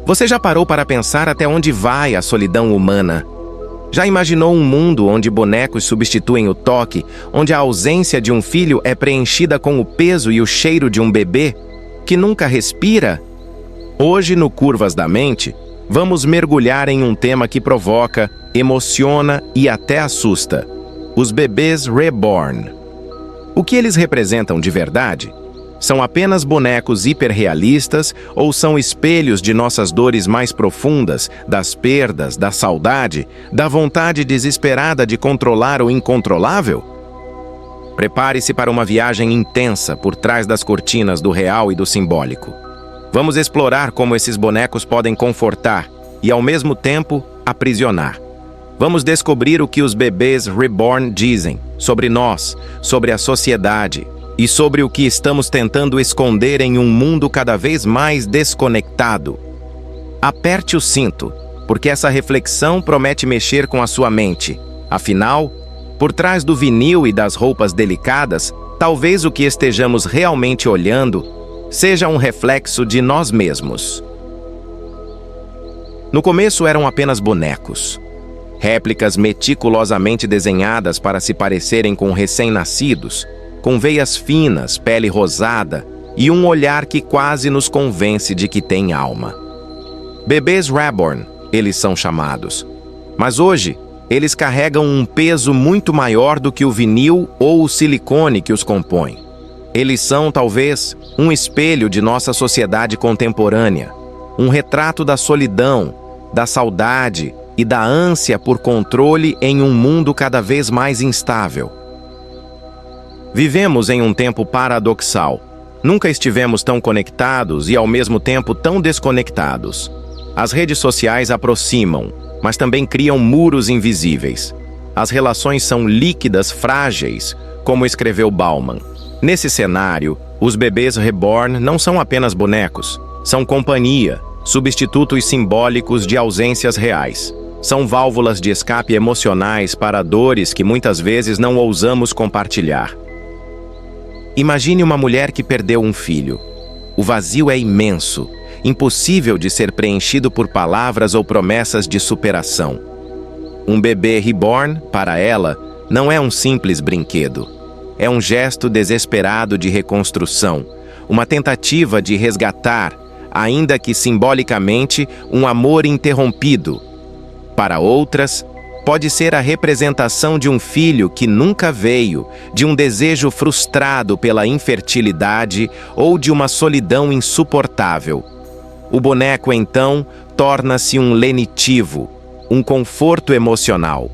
Você já parou para pensar até onde vai a solidão humana? Já imaginou um mundo onde bonecos substituem o toque, onde a ausência de um filho é preenchida com o peso e o cheiro de um bebê que nunca respira? Hoje, no Curvas da Mente, vamos mergulhar em um tema que provoca, emociona e até assusta: os bebês reborn. O que eles representam de verdade? São apenas bonecos hiperrealistas ou são espelhos de nossas dores mais profundas, das perdas, da saudade, da vontade desesperada de controlar o incontrolável? Prepare-se para uma viagem intensa por trás das cortinas do real e do simbólico. Vamos explorar como esses bonecos podem confortar e, ao mesmo tempo, aprisionar. Vamos descobrir o que os bebês reborn dizem sobre nós, sobre a sociedade e sobre o que estamos tentando esconder em um mundo cada vez mais desconectado. Aperte o cinto, porque essa reflexão promete mexer com a sua mente. Afinal, por trás do vinil e das roupas delicadas, talvez o que estejamos realmente olhando seja um reflexo de nós mesmos. No começo eram apenas bonecos. Réplicas meticulosamente desenhadas para se parecerem com recém-nascidos, com veias finas, pele rosada e um olhar que quase nos convence de que tem alma. Bebês reborn, eles são chamados. Mas hoje, eles carregam um peso muito maior do que o vinil ou o silicone que os compõe. Eles são, talvez, um espelho de nossa sociedade contemporânea, um retrato da solidão, da saudade e da ânsia por controle em um mundo cada vez mais instável. Vivemos em um tempo paradoxal. Nunca estivemos tão conectados e, ao mesmo tempo, tão desconectados. As redes sociais aproximam, mas também criam muros invisíveis. As relações são líquidas, frágeis, como escreveu Bauman. Nesse cenário, os bebês reborn não são apenas bonecos. São companhia, substitutos simbólicos de ausências reais. São válvulas de escape emocionais para dores que muitas vezes não ousamos compartilhar. Imagine uma mulher que perdeu um filho. O vazio é imenso, impossível de ser preenchido por palavras ou promessas de superação. Um bebê reborn, para ela, não é um simples brinquedo. É um gesto desesperado de reconstrução, uma tentativa de resgatar, ainda que simbolicamente, um amor interrompido. Para outras, pode ser a representação de um filho que nunca veio, de um desejo frustrado pela infertilidade ou de uma solidão insuportável. O boneco, então, torna-se um lenitivo, um conforto emocional.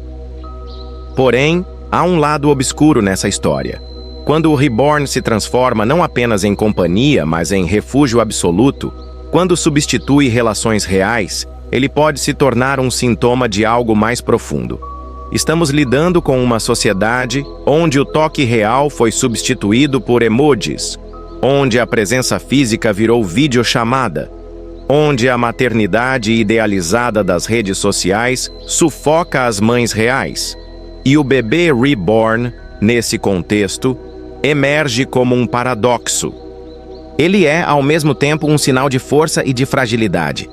Porém, há um lado obscuro nessa história. Quando o reborn se transforma não apenas em companhia, mas em refúgio absoluto, quando substitui relações reais, ele pode se tornar um sintoma de algo mais profundo. Estamos lidando com uma sociedade onde o toque real foi substituído por emojis, onde a presença física virou videochamada, onde a maternidade idealizada das redes sociais sufoca as mães reais. E o bebê reborn, nesse contexto, emerge como um paradoxo. Ele é, ao mesmo tempo, um sinal de força e de fragilidade.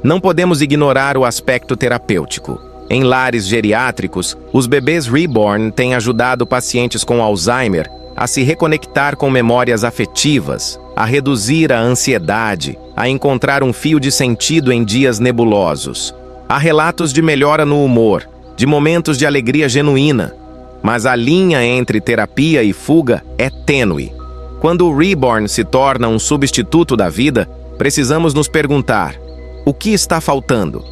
Não podemos ignorar o aspecto terapêutico. Em lares geriátricos, os bebês reborn têm ajudado pacientes com Alzheimer a se reconectar com memórias afetivas, a reduzir a ansiedade, a encontrar um fio de sentido em dias nebulosos. Há relatos de melhora no humor, de momentos de alegria genuína, mas a linha entre terapia e fuga é tênue. Quando o reborn se torna um substituto da vida, precisamos nos perguntar: o que está faltando?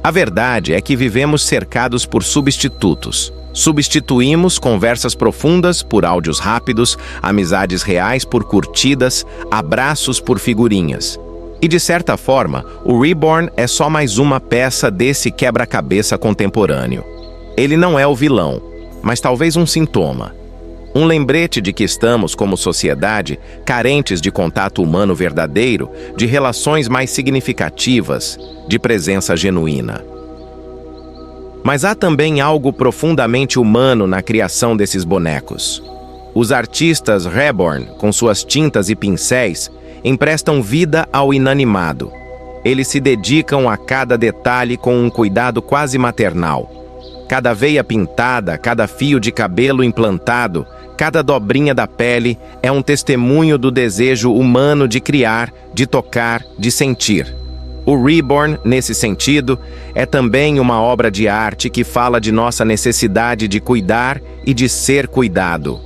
A verdade é que vivemos cercados por substitutos. Substituímos conversas profundas por áudios rápidos, amizades reais por curtidas, abraços por figurinhas. E, de certa forma, o reborn é só mais uma peça desse quebra-cabeça contemporâneo. Ele não é o vilão, mas talvez um sintoma. Um lembrete de que estamos, como sociedade, carentes de contato humano verdadeiro, de relações mais significativas, de presença genuína. Mas há também algo profundamente humano na criação desses bonecos. Os artistas reborn, com suas tintas e pincéis, emprestam vida ao inanimado. Eles se dedicam a cada detalhe com um cuidado quase maternal. Cada veia pintada, cada fio de cabelo implantado, cada dobrinha da pele é um testemunho do desejo humano de criar, de tocar, de sentir. O Reborn, nesse sentido, é também uma obra de arte que fala de nossa necessidade de cuidar e de ser cuidado.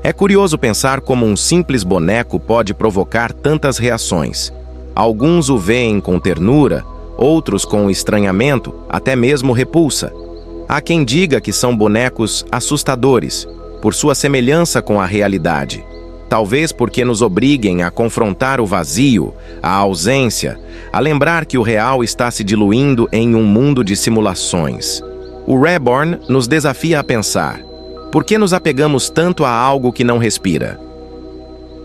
É curioso pensar como um simples boneco pode provocar tantas reações. Alguns o veem com ternura, outros com estranhamento, até mesmo repulsa. Há quem diga que são bonecos assustadores, por sua semelhança com a realidade. Talvez porque nos obriguem a confrontar o vazio, a ausência, a lembrar que o real está se diluindo em um mundo de simulações. O Reborn nos desafia a pensar: por que nos apegamos tanto a algo que não respira?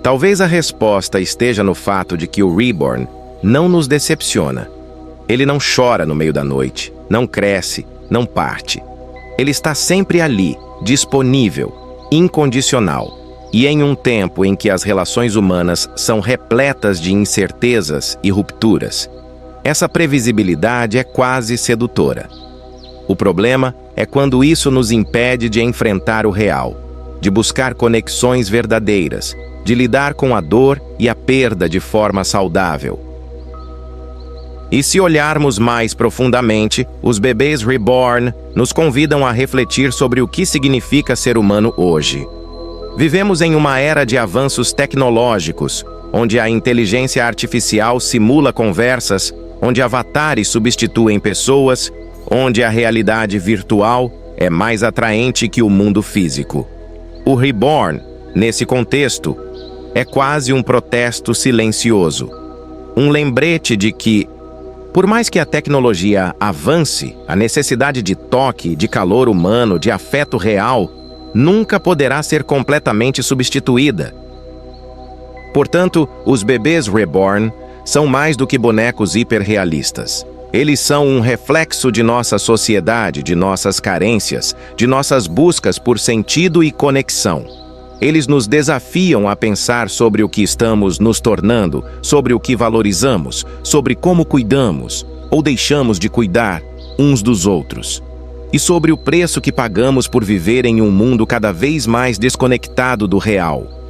Talvez a resposta esteja no fato de que o Reborn não nos decepciona. Ele não chora no meio da noite, não cresce, não parte. Ele está sempre ali, disponível, incondicional. E em um tempo em que as relações humanas são repletas de incertezas e rupturas, essa previsibilidade é quase sedutora. O problema é quando isso nos impede de enfrentar o real, de buscar conexões verdadeiras, de lidar com a dor e a perda de forma saudável. E se olharmos mais profundamente, os bebês Reborn nos convidam a refletir sobre o que significa ser humano hoje. Vivemos em uma era de avanços tecnológicos, onde a inteligência artificial simula conversas, onde avatares substituem pessoas, onde a realidade virtual é mais atraente que o mundo físico. O Reborn, nesse contexto, é quase um protesto silencioso. Um lembrete de que, por mais que a tecnologia avance, a necessidade de toque, de calor humano, de afeto real, nunca poderá ser completamente substituída. Portanto, os bebês Reborn são mais do que bonecos hiperrealistas. Eles são um reflexo de nossa sociedade, de nossas carências, de nossas buscas por sentido e conexão. Eles nos desafiam a pensar sobre o que estamos nos tornando, sobre o que valorizamos, sobre como cuidamos ou deixamos de cuidar uns dos outros. E sobre o preço que pagamos por viver em um mundo cada vez mais desconectado do real.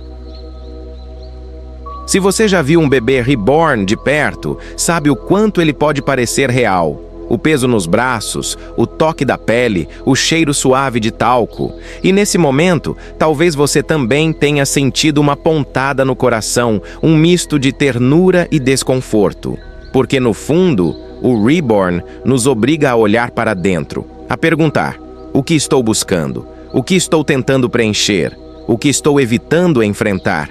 Se você já viu um bebê Reborn de perto, sabe o quanto ele pode parecer real. O peso nos braços, o toque da pele, o cheiro suave de talco. E nesse momento, talvez você também tenha sentido uma pontada no coração, um misto de ternura e desconforto. Porque no fundo, o Reborn nos obriga a olhar para dentro, a perguntar: o que estou buscando? O que estou tentando preencher? O que estou evitando enfrentar?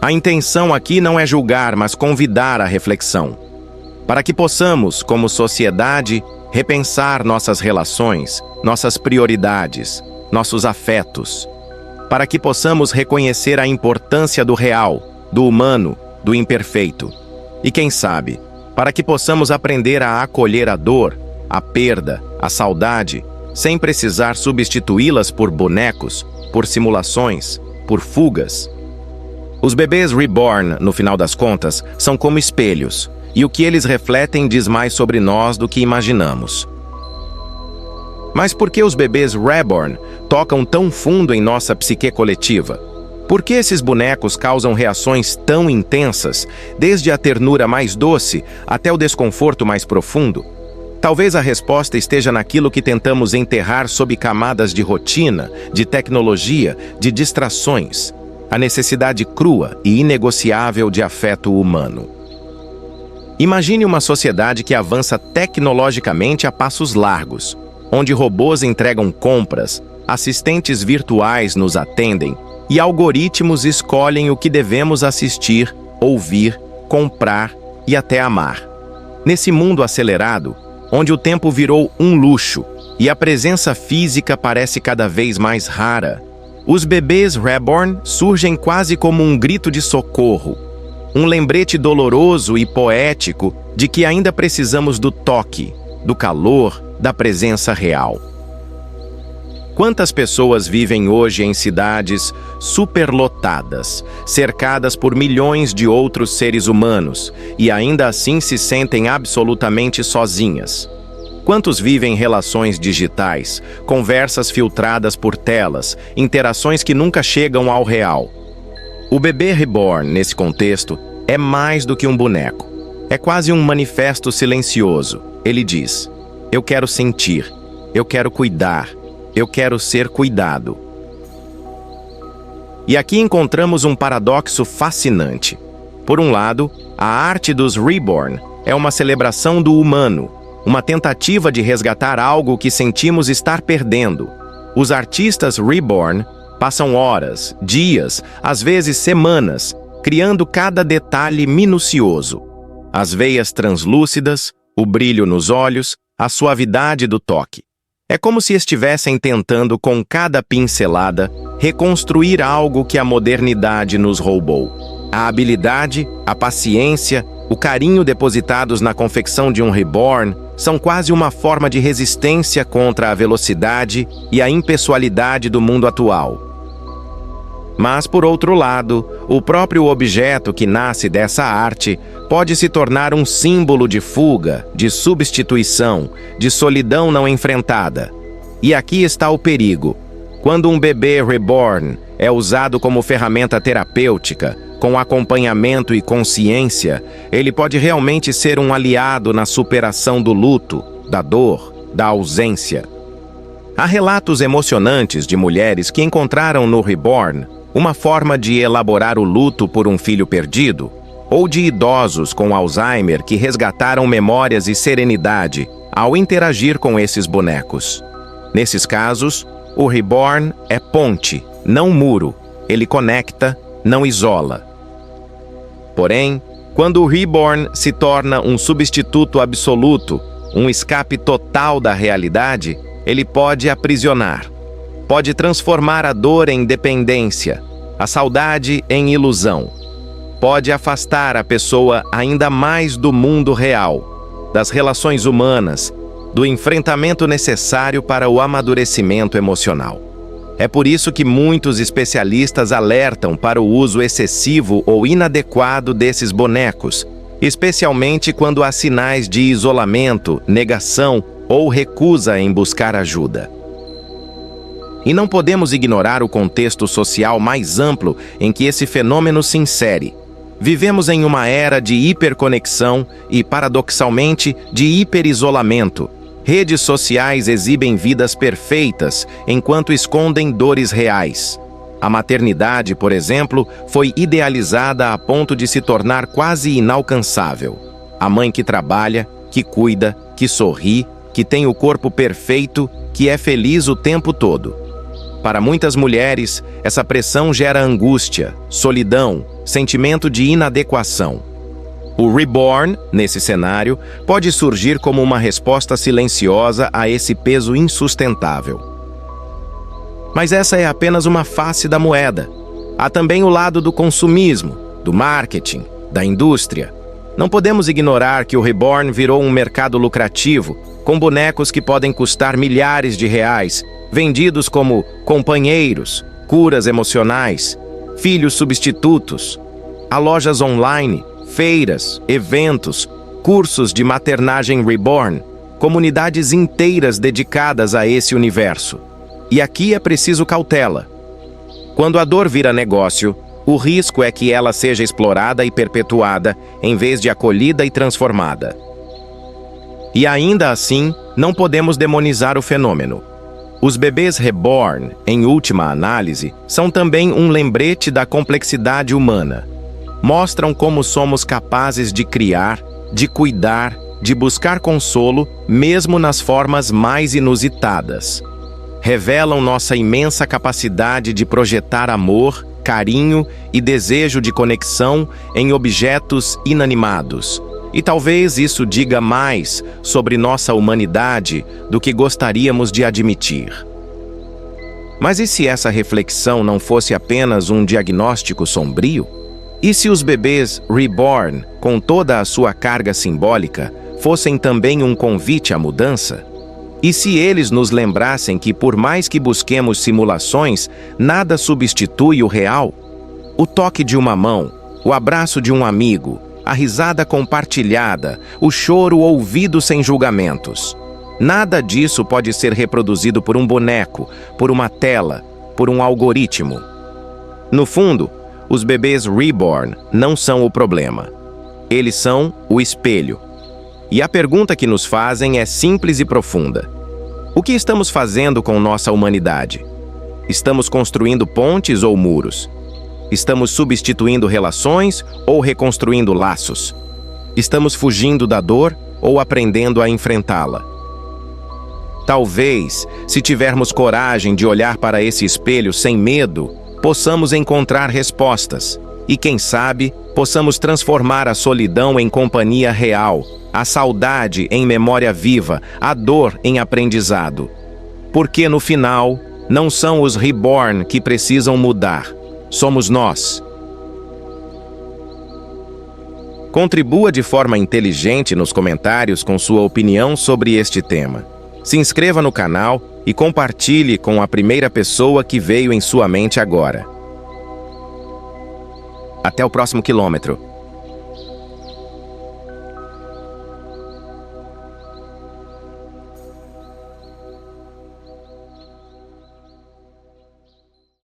A intenção aqui não é julgar, mas convidar à reflexão. Para que possamos, como sociedade, repensar nossas relações, nossas prioridades, nossos afetos. Para que possamos reconhecer a importância do real, do humano, do imperfeito. E quem sabe, para que possamos aprender a acolher a dor, a perda, a saudade, sem precisar substituí-las por bonecos, por simulações, por fugas. Os bebês Reborn, no final das contas, são como espelhos, e o que eles refletem diz mais sobre nós do que imaginamos. Mas por que os bebês Reborn tocam tão fundo em nossa psique coletiva? Por que esses bonecos causam reações tão intensas, desde a ternura mais doce até o desconforto mais profundo? Talvez a resposta esteja naquilo que tentamos enterrar sob camadas de rotina, de tecnologia, de distrações. A necessidade crua e inegociável de afeto humano. Imagine uma sociedade que avança tecnologicamente a passos largos, onde robôs entregam compras, assistentes virtuais nos atendem e algoritmos escolhem o que devemos assistir, ouvir, comprar e até amar. Nesse mundo acelerado, onde o tempo virou um luxo e a presença física parece cada vez mais rara, os bebês Reborn surgem quase como um grito de socorro, um lembrete doloroso e poético de que ainda precisamos do toque, do calor, da presença real. Quantas pessoas vivem hoje em cidades superlotadas, cercadas por milhões de outros seres humanos, e ainda assim se sentem absolutamente sozinhas? Quantos vivem relações digitais, conversas filtradas por telas, interações que nunca chegam ao real? O bebê reborn, nesse contexto, é mais do que um boneco. É quase um manifesto silencioso. Ele diz: eu quero sentir, eu quero cuidar, eu quero ser cuidado. E aqui encontramos um paradoxo fascinante. Por um lado, a arte dos reborn é uma celebração do humano, uma tentativa de resgatar algo que sentimos estar perdendo. Os artistas reborn passam horas, dias, às vezes semanas, criando cada detalhe minucioso. As veias translúcidas, o brilho nos olhos, a suavidade do toque. É como se estivessem tentando, com cada pincelada, reconstruir algo que a modernidade nos roubou. A habilidade, a paciência, o carinho depositados na confecção de um reborn são quase uma forma de resistência contra a velocidade e a impessoalidade do mundo atual. Mas, por outro lado, o próprio objeto que nasce dessa arte pode se tornar um símbolo de fuga, de substituição, de solidão não enfrentada. E aqui está o perigo. Quando um bebê reborn é usado como ferramenta terapêutica, com acompanhamento e consciência, ele pode realmente ser um aliado na superação do luto, da dor, da ausência. Há relatos emocionantes de mulheres que encontraram no reborn uma forma de elaborar o luto por um filho perdido, ou de idosos com Alzheimer que resgataram memórias e serenidade ao interagir com esses bonecos. Nesses casos, o reborn é ponte, não muro. Ele conecta, não isola. Porém, quando o reborn se torna um substituto absoluto, um escape total da realidade, ele pode aprisionar. Pode transformar a dor em dependência, a saudade em ilusão. Pode afastar a pessoa ainda mais do mundo real, das relações humanas, do enfrentamento necessário para o amadurecimento emocional. É por isso que muitos especialistas alertam para o uso excessivo ou inadequado desses bonecos, especialmente quando há sinais de isolamento, negação ou recusa em buscar ajuda. E não podemos ignorar o contexto social mais amplo em que esse fenômeno se insere. Vivemos em uma era de hiperconexão e, paradoxalmente, de hiperisolamento. Redes sociais exibem vidas perfeitas, enquanto escondem dores reais. A maternidade, por exemplo, foi idealizada a ponto de se tornar quase inalcançável. A mãe que trabalha, que cuida, que sorri, que tem o corpo perfeito, que é feliz o tempo todo. Para muitas mulheres, essa pressão gera angústia, solidão, sentimento de inadequação. O reborn, nesse cenário, pode surgir como uma resposta silenciosa a esse peso insustentável. Mas essa é apenas uma face da moeda. Há também o lado do consumismo, do marketing, da indústria. Não podemos ignorar que o reborn virou um mercado lucrativo, com bonecos que podem custar milhares de reais, vendidos como companheiros, curas emocionais, filhos substitutos. Há lojas online, feiras, eventos, cursos de maternagem reborn, comunidades inteiras dedicadas a esse universo. E aqui é preciso cautela. Quando a dor vira negócio, o risco é que ela seja explorada e perpetuada, em vez de acolhida e transformada. E ainda assim, não podemos demonizar o fenômeno. Os bebês reborn, em última análise, são também um lembrete da complexidade humana. Mostram como somos capazes de criar, de cuidar, de buscar consolo, mesmo nas formas mais inusitadas. Revelam nossa imensa capacidade de projetar amor, carinho e desejo de conexão em objetos inanimados. E talvez isso diga mais sobre nossa humanidade do que gostaríamos de admitir. Mas e se essa reflexão não fosse apenas um diagnóstico sombrio? E se os bebês reborn, com toda a sua carga simbólica, fossem também um convite à mudança? E se eles nos lembrassem que, por mais que busquemos simulações, nada substitui o real? O toque de uma mão, o abraço de um amigo, a risada compartilhada, o choro ouvido sem julgamentos. Nada disso pode ser reproduzido por um boneco, por uma tela, por um algoritmo. No fundo, os bebês reborn não são o problema. Eles são o espelho. E a pergunta que nos fazem é simples e profunda. O que estamos fazendo com nossa humanidade? Estamos construindo pontes ou muros? Estamos substituindo relações ou reconstruindo laços? Estamos fugindo da dor ou aprendendo a enfrentá-la? Talvez, se tivermos coragem de olhar para esse espelho sem medo, possamos encontrar respostas. E quem sabe, possamos transformar a solidão em companhia real, a saudade em memória viva, a dor em aprendizado. Porque no final, não são os reborn que precisam mudar, somos nós. Contribua de forma inteligente nos comentários com sua opinião sobre este tema. Se inscreva no canal e compartilhe com a primeira pessoa que veio em sua mente agora. Até o próximo quilômetro.